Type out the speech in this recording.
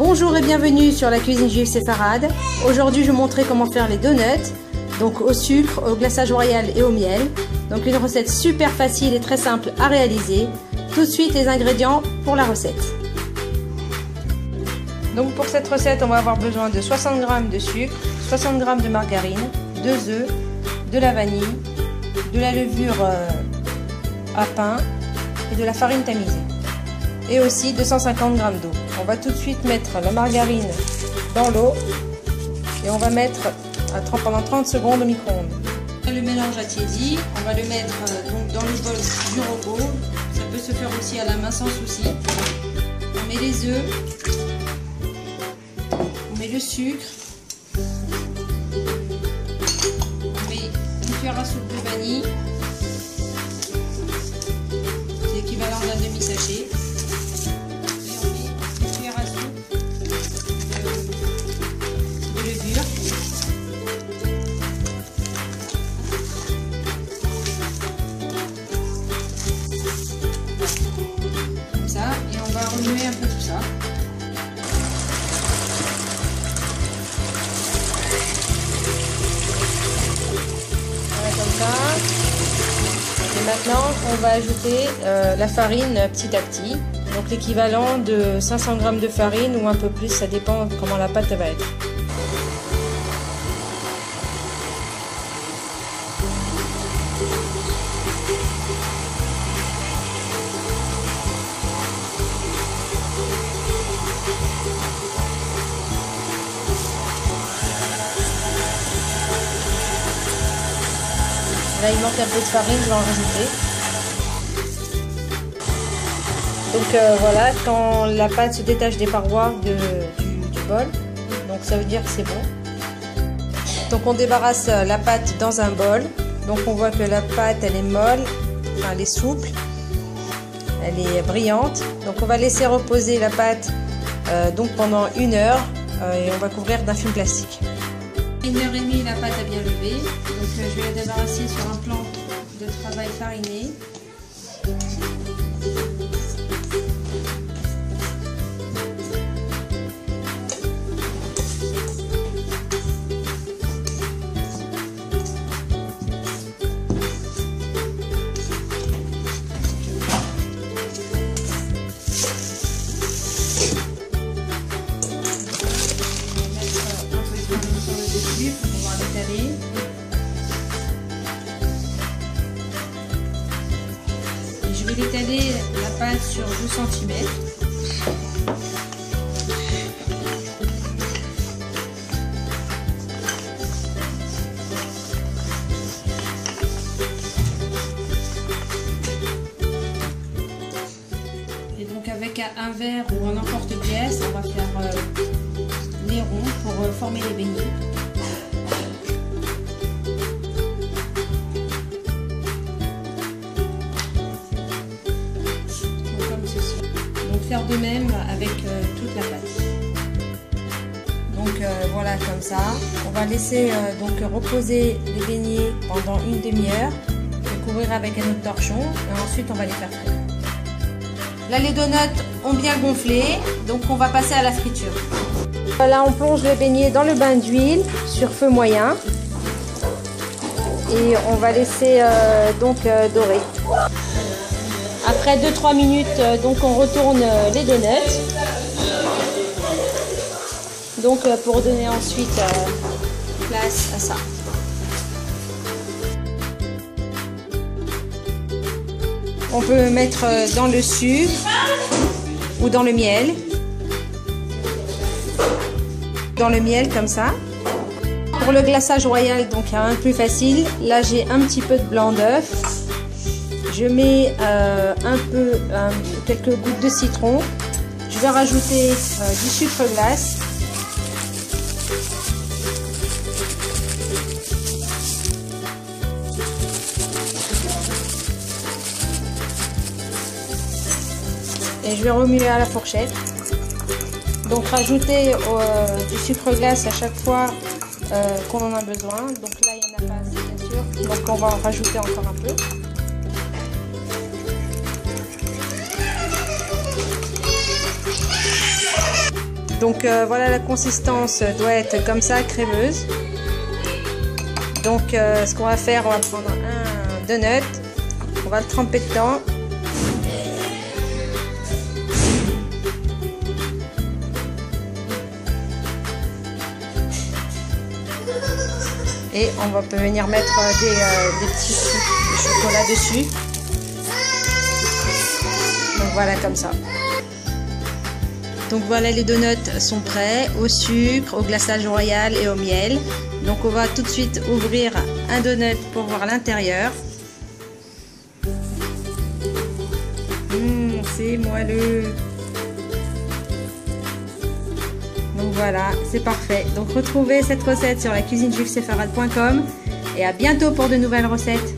Bonjour et bienvenue sur la cuisine juive séfarade. Aujourd'hui, je vais vous montrer comment faire les donuts, donc au sucre, au glaçage royal et au miel. Donc une recette super facile et très simple à réaliser. Tout de suite les ingrédients pour la recette. Donc pour cette recette, on va avoir besoin de 60 g de sucre, 60 g de margarine, 2 œufs, de la vanille, de la levure à pain et de la farine tamisée. Et aussi 250 g d'eau. On va tout de suite mettre la margarine dans l'eau et on va mettre pendant 30 secondes au micro-ondes. Le mélange a tiédi, on va le mettre donc dans le bol du robot. Ça peut se faire aussi à la main sans souci. On met les œufs, on met le sucre, on met une cuillère à soupe de vanille, c'est l'équivalent d'un demi-sachet. Et on va remuer un peu tout ça. Voilà, comme ça. Et maintenant, on va ajouter la farine petit à petit. Donc l'équivalent de 500 g de farine ou un peu plus, ça dépend comment la pâte va être. Là, il manque un peu de farine, je vais en rajouter. Donc voilà, quand la pâte se détache des parois du bol, donc ça veut dire que c'est bon. Donc on débarrasse la pâte dans un bol. Donc on voit que la pâte, elle est molle, enfin elle est souple, elle est brillante. Donc on va laisser reposer la pâte donc pendant 1 heure et on va couvrir d'un film plastique. 1h30, la pâte a bien levé, donc je vais la débarrasser sur un plan de travail fariné. On va l'étaler. Et je vais l'étaler la pâte sur 2 cm. Et donc avec un verre ou un emporte-pièce, on va faire les ronds pour former les beignets. Faire de même avec toute la pâte. Donc voilà, comme ça on va laisser donc reposer les beignets pendant une demi-heure et couvrir avec un autre torchon et ensuite on va les faire frire. Là les donuts ont bien gonflé, donc on va passer à la friture. Là on plonge les beignets dans le bain d'huile sur feu moyen et on va laisser dorer. Après 2-3 minutes, donc on retourne les donuts. Donc pour donner ensuite place à ça. On peut mettre dans le sucre ou dans le miel. Dans le miel comme ça. Pour le glaçage royal, donc il y a un plus facile. Là j'ai un petit peu de blanc d'œuf. Je mets quelques gouttes de citron. Je vais rajouter du sucre glace. Et je vais remuer à la fourchette. Donc rajouter du sucre glace à chaque fois qu'on en a besoin. Donc là il n'y en a pas assez bien sûr. Donc on va en rajouter encore un peu. Donc voilà, la consistance doit être comme ça, crémeuse. Donc ce qu'on va faire, on va prendre un donut, on va le tremper dedans. Et on va venir mettre des petits chocolats dessus. Donc voilà, comme ça. Donc voilà, les donuts sont prêts au sucre, au glaçage royal et au miel. Donc on va tout de suite ouvrir un donut pour voir l'intérieur. C'est moelleux. Donc voilà, c'est parfait. Donc retrouvez cette recette sur lacuisinejuivesséfarade.com et à bientôt pour de nouvelles recettes.